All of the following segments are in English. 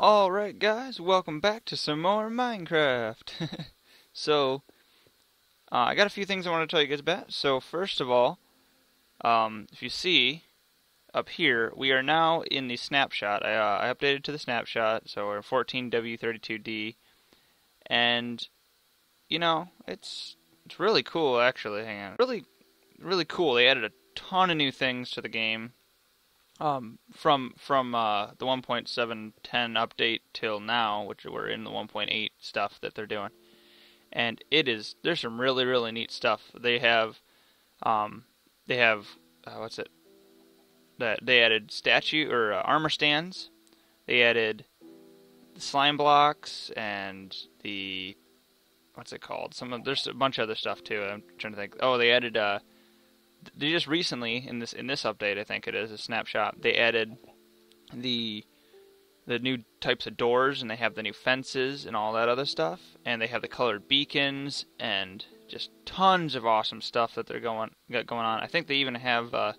Alright guys, welcome back to some more Minecraft. So, I got a few things I want to tell you guys about. So first of all, if you see up here, we are now in the snapshot. I updated to the snapshot, so we're 14W32D. And, you know, it's really cool actually. Hang on. Really cool. They added a ton of new things to the game. From the 1.710 update till now, which we're in the 1.8 stuff that they're doing, and there's some really neat stuff. They have what's it? That they added statue or armor stands. They added the slime blocks and the what's it called? There's a bunch of other stuff too. I'm trying to think. Oh, they added they just recently in this update, I think it is a snapshot, they added the new types of doors, and they have the new fences and all that other stuff, and they have the colored beacons and just tons of awesome stuff that they're got going on. I think they even have the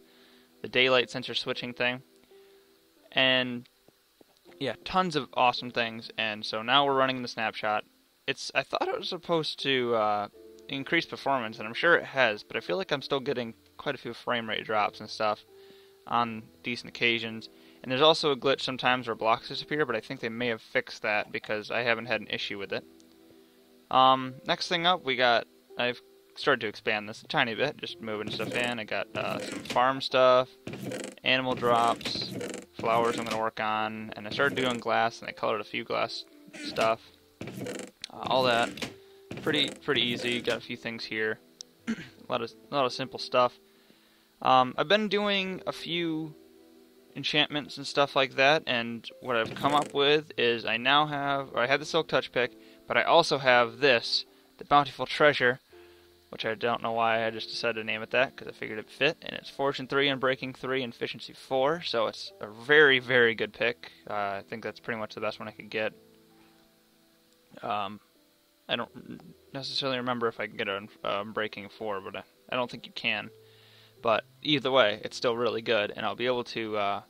daylight sensor switching thing, and yeah, tons of awesome things. And so now we're running the snapshot. I thought it was supposed to increase performance, and I'm sure it has, but I feel like I'm still getting quite a few frame rate drops and stuff on decent occasions. And there's also a glitch sometimes where blocks disappear, but I think they may have fixed that because I haven't had an issue with it. Next thing up, I've started to expand this a tiny bit, just moving stuff in. I got some farm stuff, animal drops, flowers I'm going to work on, and I started doing glass, and I colored a few glass stuff. All that. Pretty easy. Got a few things here. a lot of simple stuff. I've been doing a few enchantments and stuff like that, and what I've come up with is I have the Silk Touch Pick, but I also have this, the Bountiful Treasure, which I don't know why I just decided to name it that, because I figured it'd fit, and it's Fortune 3 and Breaking 3 and Efficiency 4, so it's a very good pick. I think that's pretty much the best one I could get. I don't necessarily remember if I can get a Breaking 4, but I don't think you can. But either way, it's still really good, and I'll be able to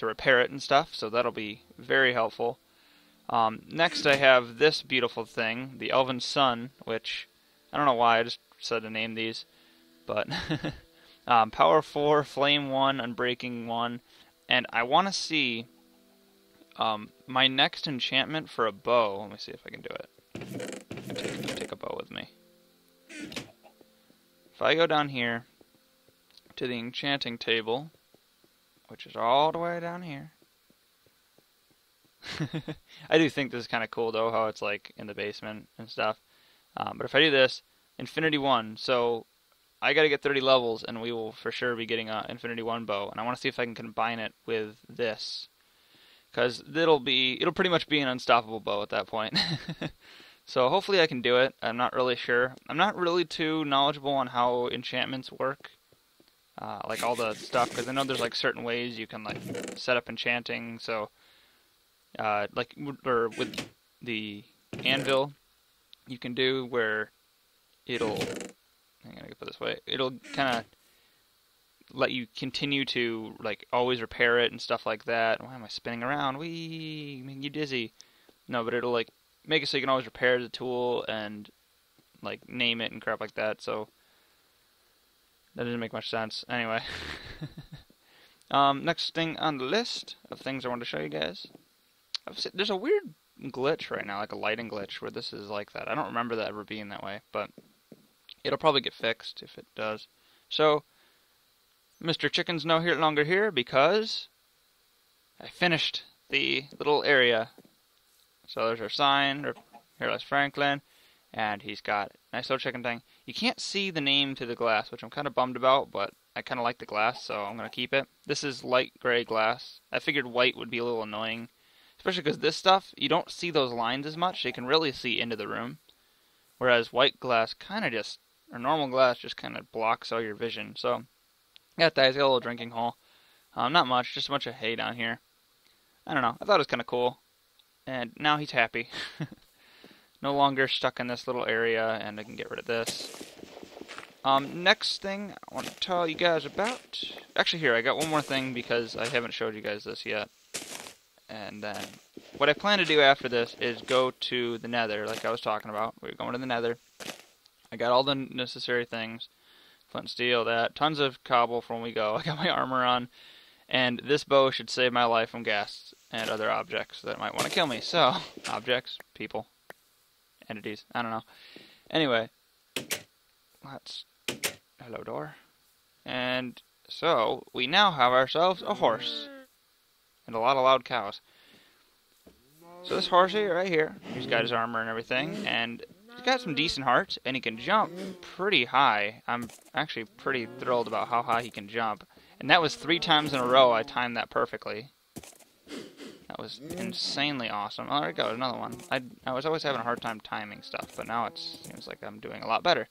repair it and stuff, so that'll be very helpful. Next I have this beautiful thing, the Elven Sun, which, I don't know why I just decided to name these, but Power 4, Flame 1, Unbreaking 1, and I want to see my next enchantment for a bow. Let me see if I can do it. Take a bow with me. If I go down here to the enchanting table, which is all the way down here. I do think this is kind of cool though, how it's like in the basement and stuff. But if I do this, Infinity 1, so I gotta get 30 levels, and we will for sure be getting an Infinity 1 bow, and I want to see if I can combine it with this, because it'll pretty much be an unstoppable bow at that point. So hopefully I can do it. I'm not really sure. I'm not really too knowledgeable on how enchantments work, like all the stuff, because I know there's like certain ways you can like set up enchanting. So with the anvil, you can do where I'm gonna put it this way. It'll kind of let you continue to like always repair it and stuff like that. Why am I spinning around? Wee, making you dizzy. No, but it'll like make it so you can always repair the tool and like name it and crap like that. So that doesn't make much sense. Anyway, next thing on the list of things I want to show you guys. There's a weird glitch right now, like a lighting glitch, where this is like that. I don't remember that ever being that way, but it'll probably get fixed if it does. So Mr. Chicken's no longer here because I finished the little area. So there's our sign, here lies Franklin, and he's got a nice little chicken thing. You can't see the name to the glass, which I'm kind of bummed about, but I kind of like the glass, so I'm going to keep it. This is light gray glass. I figured white would be a little annoying, especially because this stuff, you don't see those lines as much. You can really see into the room, whereas white glass or normal glass just kind of blocks all your vision. So, got that. He's got a little drinking hole. Not much, just a bunch of hay down here. I don't know. I thought it was kind of cool. And now he's happy. No longer stuck in this little area, and I can get rid of this. Next thing I want to tell you guys about... Actually, here, I got one more thing because I haven't showed you guys this yet. And then what I plan to do after this is go to the Nether, like I was talking about. We're going to the Nether. I got all the necessary things. Flint and steel, that. Tons of cobble for when we go. I got my armor on. And this bow should save my life from ghasts and other objects that might want to kill me. So, objects, people, entities, I don't know. Anyway, let's... Hello, door. And so, we now have ourselves a horse. And a lot of loud cows. So this horsey right here, he's got his armor and everything, and he's got some decent heart, and he can jump pretty high. I'm actually pretty thrilled about how high he can jump. And that was 3 times in a row I timed that perfectly. That was insanely awesome. Oh, there we go, another one. I was always having a hard time timing stuff, but now it seems like I'm doing a lot better.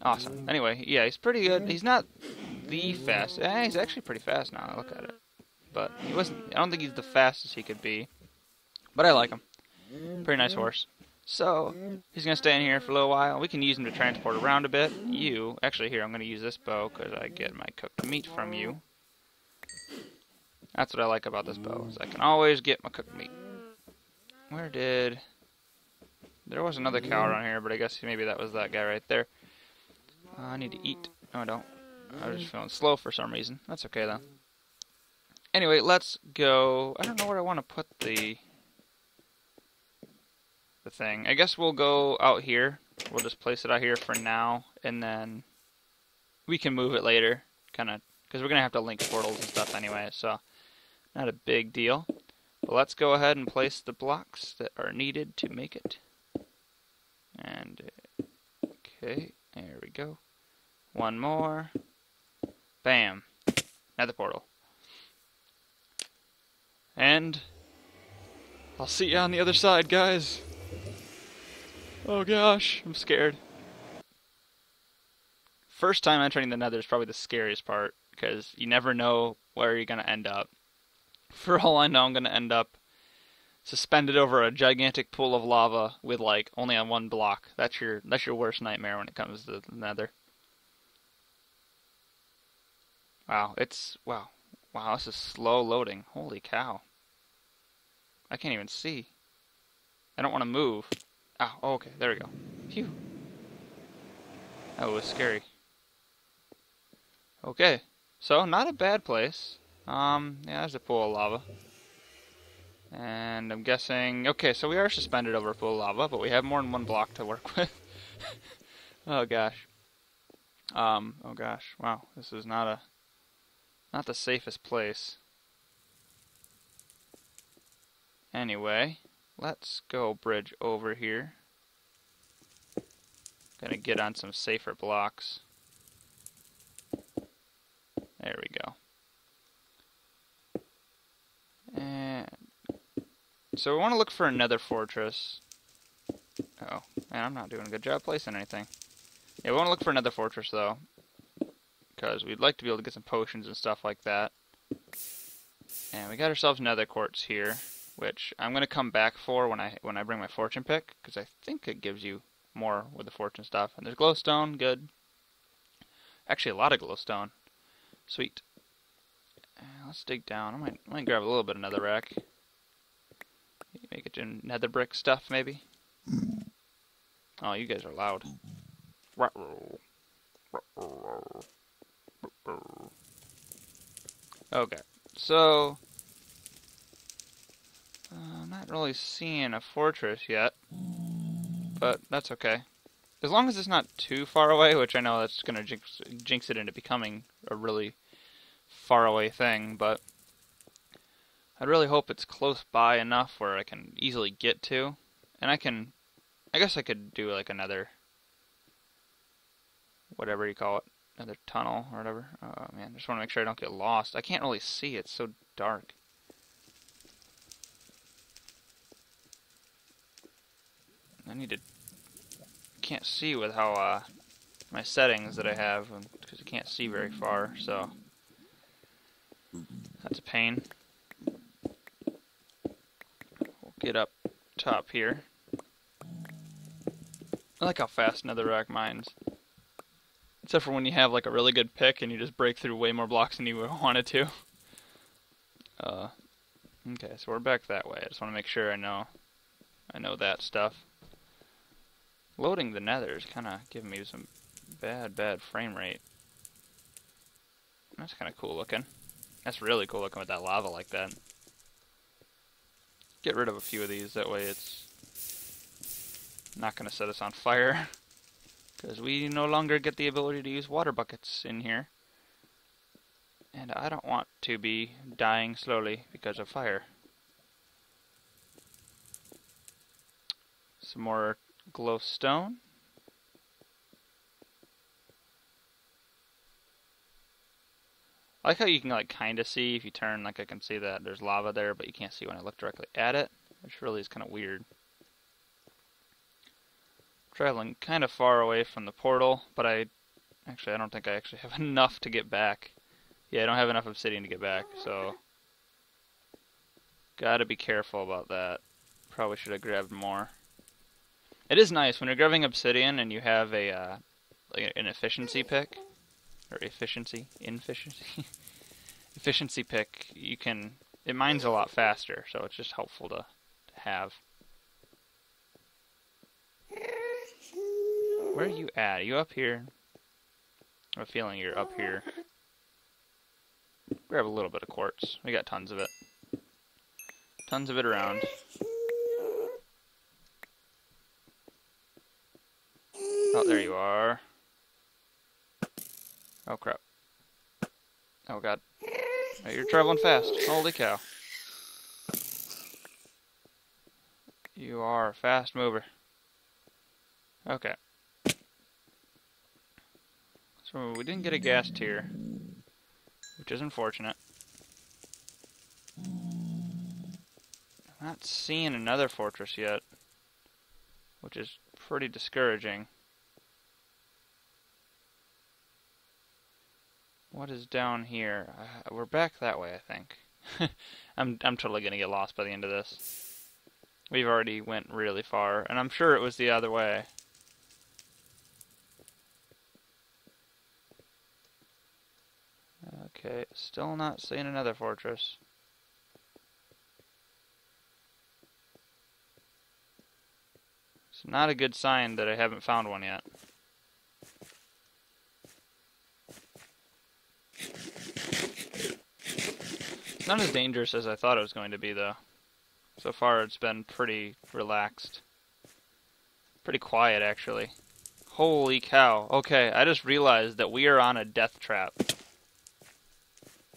Awesome. Anyway, yeah, he's pretty good. He's not the fastest. He's actually pretty fast now, I look at it. But he wasn't. I don't think he's the fastest he could be. But I like him. Pretty nice horse. So, he's going to stay in here for a little while. We can use him to transport around a bit. Actually here, I'm going to use this bow because I get my cooked meat from you. That's what I like about this bow, is I can always get my cooked meat. There was another cow around here, but I guess maybe that was that guy right there. I need to eat. No, I don't. I was just feeling slow for some reason. That's okay, though. Anyway, let's go. I don't know where I want to put the thing. I guess we'll go out here. We'll just place it out here for now, and then we can move it later, kind of, because we're going to have to link portals and stuff anyway, so not a big deal. But let's go ahead and place the blocks that are needed to make it. And, okay, there we go. One more. Bam. Nether portal. And I'll see you on the other side, guys. Oh gosh, I'm scared. First time entering the Nether is probably the scariest part, because you never know where you're going to end up. For all I know, I'm going to end up suspended over a gigantic pool of lava with, like, only on one block. That's your worst nightmare when it comes to the Nether. Wow, wow, this is slow loading. Holy cow. I can't even see. I don't want to move. Oh, okay, there we go. Phew. That was scary. Okay, so not a bad place. Yeah, there's a pool of lava. And I'm guessing... Okay, so we are suspended over a pool of lava, but we have more than one block to work with. Oh gosh. Oh gosh, wow, this is not the safest place. Anyway, let's go bridge over here. Gonna get on some safer blocks. There we go. And so we want to look for another fortress. Oh, man, I'm not doing a good job placing anything. Yeah, we want to look for another fortress though, because we'd like to be able to get some potions and stuff like that. And we got ourselves nether quartz here, which I'm gonna come back for when I bring my fortune pick, because I think it gives you more with the fortune stuff. And there's glowstone, good. Actually, a lot of glowstone. Sweet. Let's dig down. I might grab a little bit of netherrack. Make it in nether brick stuff, maybe. Oh, you guys are loud. Okay, so I'm not really seeing a fortress yet, but that's okay. As long as it's not too far away, which I know that's going to jinx it into becoming a really far away thing, but I really hope it's close by enough where I can easily get to. And I guess I could do like another, whatever you call it, another tunnel or whatever. Oh man, just want to make sure I don't get lost. I can't really see, it's so dark. Can't see with how my settings that I have, because I can't see very far, so that's a pain. We'll get up top here. I like how fast netherrack mines. Except for when you have like a really good pick and you just break through way more blocks than you wanted to. Okay, so we're back that way. I just want to make sure I know that stuff. Loading the Nether is kind of giving me some bad frame rate. That's kind of cool looking. That's really cool looking with that lava like that. Get rid of a few of these, that way it's not going to set us on fire. Because we no longer get the ability to use water buckets in here. And I don't want to be dying slowly because of fire. Some more glowstone. I like how you can like kind of see if you turn, like I can see that there's lava there, but you can't see when I look directly at it, which really is kind of weird. Traveling kind of far away from the portal, but I don't think I actually have enough to get back. Yeah, I don't have enough obsidian to get back, so gotta be careful about that. Probably should have grabbed more. It is nice when you're grabbing obsidian and you have a like an efficiency pick, or efficiency pick. It mines a lot faster, so it's just helpful to have. Where are you at? Are you up here? I have a feeling you're up here. Grab a little bit of quartz. We got tons of it. Tons of it around. Oh, there you are. Oh, crap. Oh, God. Oh, you're traveling fast. Holy cow. You are a fast mover. Okay. So we didn't get a gas tier, which is unfortunate. I'm not seeing another fortress yet, which is pretty discouraging. What is down here? We're back that way, I think. I'm totally gonna get lost by the end of this. We've already went really far, and I'm sure it was the other way. Okay, still not seeing another fortress. It's not a good sign that I haven't found one yet. It's not as dangerous as I thought it was going to be, though. So far, it's been pretty relaxed. Pretty quiet, actually. Holy cow. Okay, I just realized that we are on a death trap.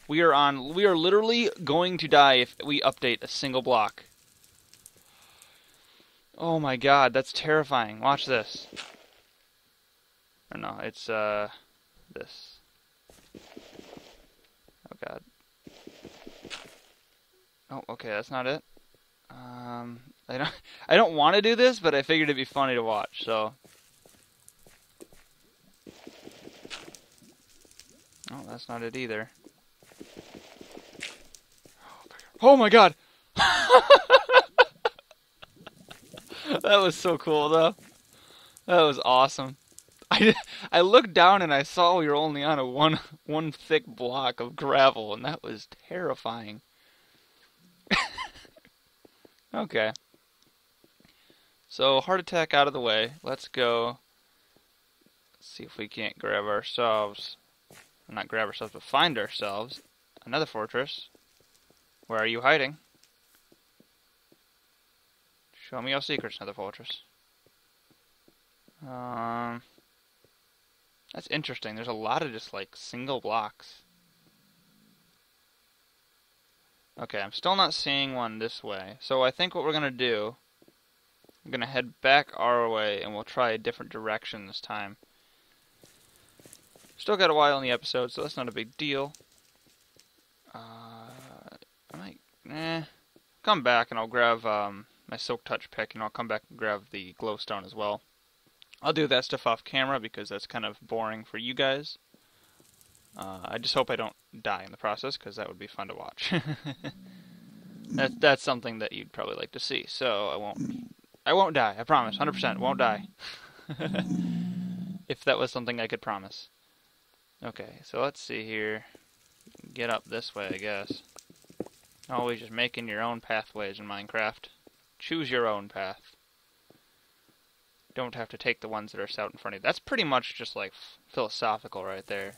We are literally going to die if we update a single block. Oh my god, that's terrifying. Watch this. Or no, it's, this. Oh god. Oh, okay, that's not it. I don't want to do this, but I figured it'd be funny to watch, so. Oh, that's not it either. Oh my god! That was so cool, though. That was awesome. I looked down and I saw we were only on a one thick block of gravel, and that was terrifying. Okay. So, heart attack out of the way. Let's go see if we can't grab ourselves, not grab ourselves, but find ourselves another fortress. Where are you hiding? Show me your secrets, another fortress. That's interesting. There's a lot of just like single blocks. Okay, I'm still not seeing one this way. So I think what we're gonna do, I'm gonna head back our way and we'll try a different direction this time. Still got a while in the episode, so that's not a big deal. I might, come back and I'll grab my Silk Touch pick, and I'll come back and grab the glowstone as well. I'll do that stuff off camera because that's kind of boring for you guys. I just hope I don't die in the process, because that would be fun to watch. That's something that you'd probably like to see. So I won't die. I promise, 100% won't die. If that was something I could promise. Okay, so let's see here. Get up this way, I guess. Always just making your own pathways in Minecraft. Choose your own path. Don't have to take the ones that are set out in front of you. That's pretty much just like philosophical right there.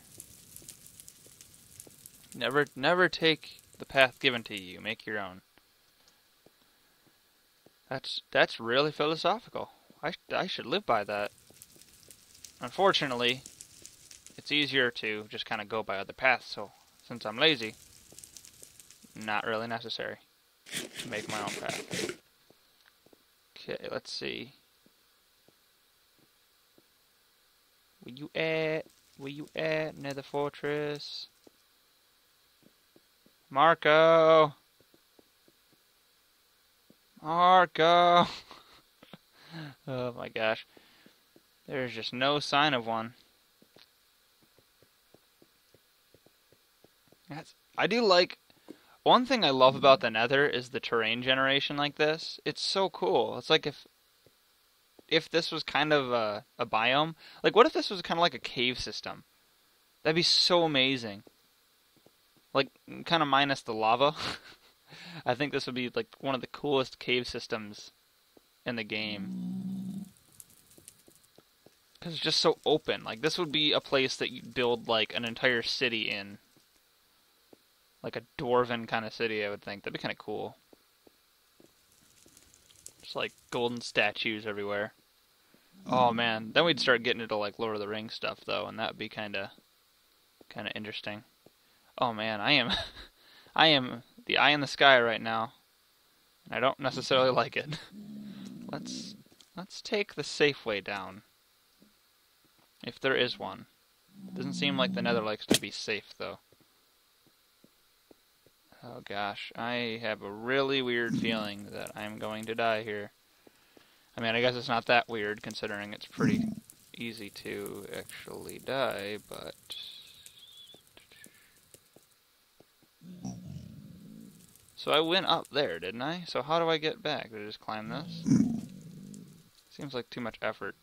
Never take the path given to you. Make your own. That's really philosophical. I should live by that. Unfortunately, it's easier to just kind of go by other paths, so since I'm lazy, not really necessary to make my own path. Okay, let's see. Where you at? Where you at, Nether Fortress? Marco! Marco! Oh my gosh. There's just no sign of one. I do like... One thing I love about the Nether is the terrain generation like this. It's so cool. It's like if this was kind of a biome. Like, what if this was kind of like a cave system? That'd be so amazing. Like, kind of minus the lava. I think this would be like one of the coolest cave systems in the game. Because it's just so open. Like, this would be a place that you'd build like an entire city in. Like a dwarven kind of city, I would think. That'd be kind of cool. Just like golden statues everywhere. Oh man, then we'd start getting into like Lord of the Rings stuff though, and that'd be kind of interesting. Oh man, I am the eye in the sky right now, and I don't necessarily like it. Let's take the safe way down, if there is one. Doesn't seem like the Nether likes to be safe though. Oh gosh, I have a really weird feeling that I'm going to die here. I mean, I guess it's not that weird considering it's pretty easy to actually die, but... So I went up there, didn't I? So how do I get back? Did I just climb this? Seems like too much effort.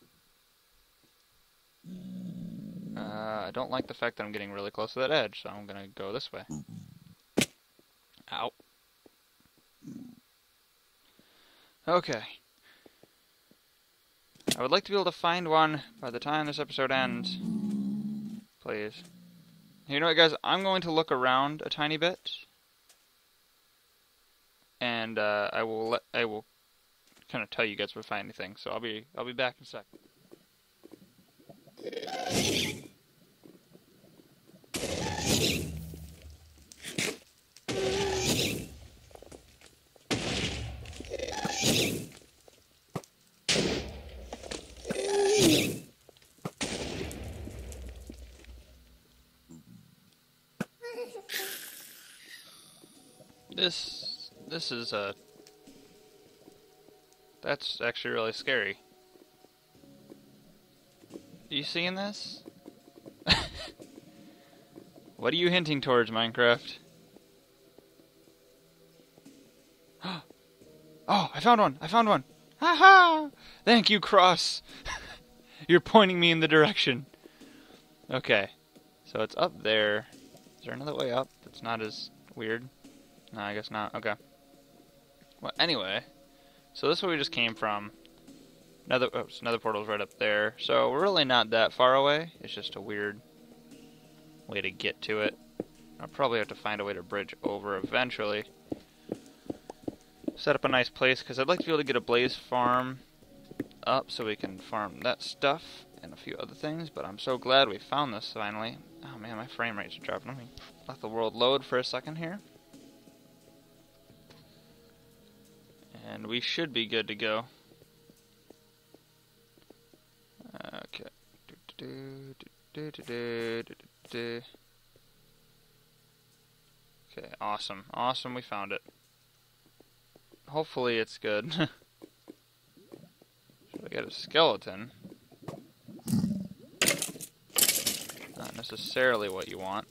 I don't like the fact that I'm getting really close to that edge, so I'm gonna go this way. Ow. Okay. I would like to be able to find one by the time this episode ends. Please. You know what, guys? I'm going to look around a tiny bit. And I will kind of tell you guys if I find anything. So I'll be back in a sec. This is that's actually really scary. Are you seeing this? What are you hinting towards, Minecraft? Oh, I found one! I found one! Haha! Thank you, Cross! You're pointing me in the direction. Okay. So it's up there. Is there another way up that's not as weird? No, I guess not. Okay. Well, anyway. So this is where we just came from. Another portal's right up there. So we're really not that far away. It's just a weird way to get to it. I'll probably have to find a way to bridge over eventually. Set up a nice place, because I'd like to be able to get a blaze farm up so we can farm that stuff and a few other things, but I'm so glad we found this finally. Oh man, my frame rate's dropping. Let me let the world load for a second here. And we should be good to go. Okay. Okay, awesome. Awesome, we found it. Hopefully it's good. Should I get a skeleton? Not necessarily what you want.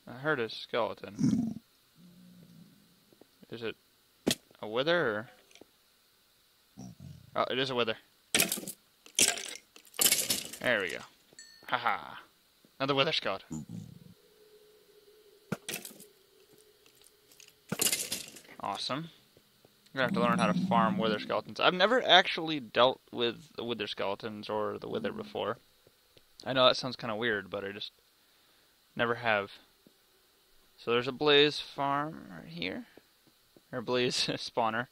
I heard a skeleton. Is it a wither or... Oh, it is a wither. There we go. Haha. Another wither skeleton. Awesome. I'm gonna have to learn how to farm wither skeletons. I've never actually dealt with the wither skeletons or the wither before. I know that sounds kind of weird, but I just never have. So there's a blaze farm right here. Or blaze spawner.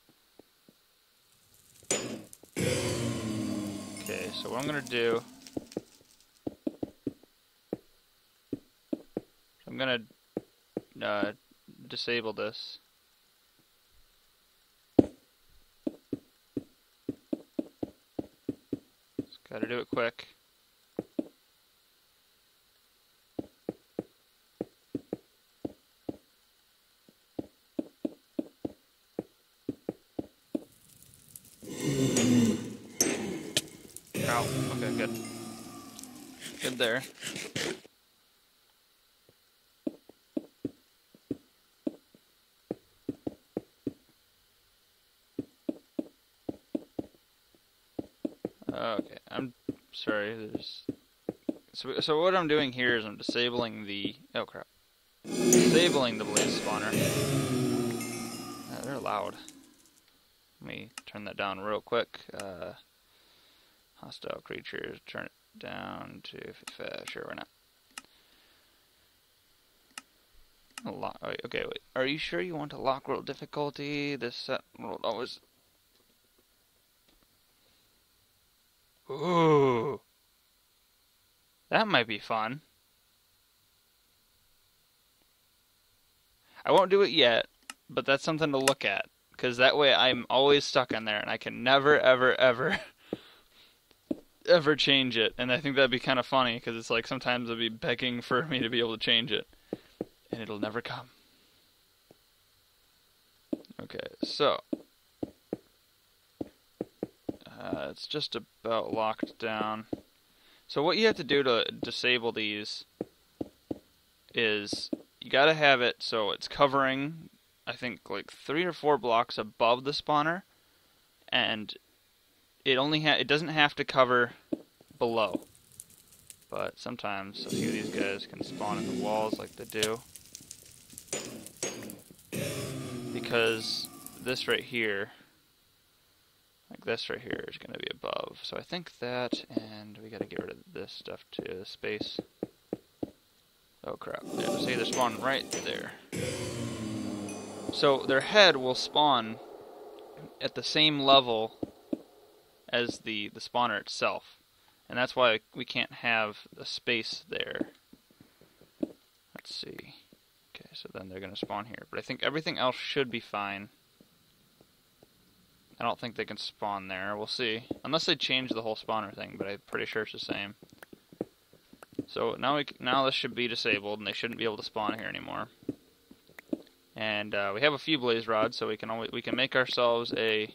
Okay, so what I'm gonna do, I'm gonna disable this. Just gotta do it quick. Ow. Okay, good. Good there. Okay, I'm sorry. So what I'm doing here is I'm disabling the disabling the blaze spawner. They're loud. Let me turn that down real quick. Hostile creatures, turn it down to 55. Sure, why not? Okay, wait. Are you sure you want a lock world difficulty? This set world always. Ooh, that might be fun. I won't do it yet, but that's something to look at, because that way I'm always stuck in there and I can never, ever, ever, ever change it. And I think that'd be kind of funny, because it's like sometimes it'll be begging for me to be able to change it, and it'll never come. Okay, so it's just about locked down. So what you have to do to disable these is you gotta have it so it's covering, I think, like 3 or 4 blocks above the spawner, and it doesn't have to cover below. But sometimes a few of these guys can spawn in the walls like they do, because this right here, like this right here, is going to be above. So I think that, and we got to get rid of this stuff too, space. Oh crap, yeah, see, they're spawning right there. So their head will spawn at the same level as the spawner itself. And that's why we can't have a space there. Let's see. Okay, so then they're going to spawn here. But I think everything else should be fine. I don't think they can spawn there. We'll see. Unless they change the whole spawner thing, but I'm pretty sure it's the same. So now this should be disabled, and they shouldn't be able to spawn here anymore. And we have a few blaze rods, so we can make ourselves a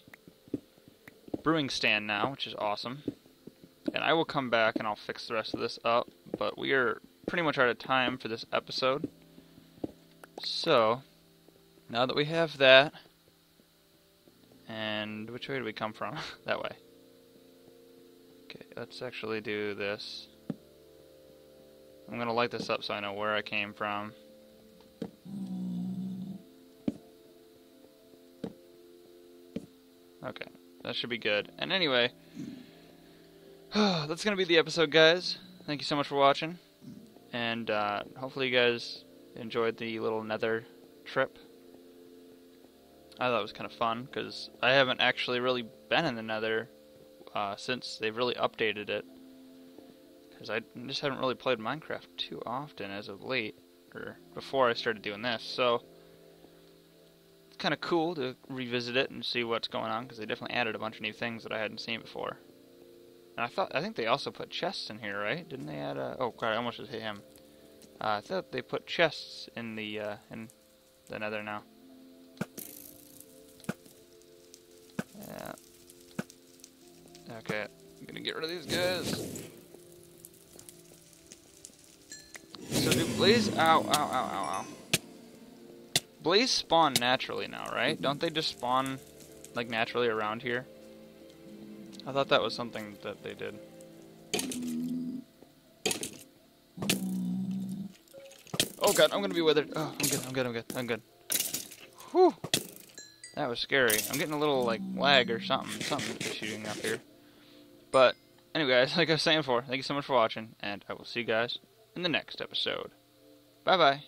brewing stand now, which is awesome. And I will come back and I'll fix the rest of this up, but we are pretty much out of time for this episode. So now that we have that, and which way do we come from? That way. Okay, let's actually do this. I'm gonna light this up so I know where I came from. Okay, that should be good. And anyway, that's gonna be the episode, guys. Thank you so much for watching, and hopefully you guys enjoyed the little Nether trip. I thought it was kind of fun, because I haven't actually really been in the Nether since they've really updated it. Because I just haven't really played Minecraft too often as of late, or before I started doing this. So it's kind of cool to revisit it and see what's going on, because they definitely added a bunch of new things that I hadn't seen before. And I think they also put chests in here, right? Didn't they add a... Oh, crap, I almost just hit him. I thought they put chests in the Nether now. Yeah. Okay, I'm gonna get rid of these guys. So do Blaze... Ow, ow, ow, ow, ow. Blaze spawn naturally now, right? Don't they just spawn, like, naturally around here? I thought that was something that they did. Oh god, I'm gonna be withered. Oh, I'm good. Whew. That was scary. I'm getting a little, like, lag or something. Something shooting up here. But, anyway, guys, like I was saying before, thank you so much for watching, and I will see you guys in the next episode. Bye-bye.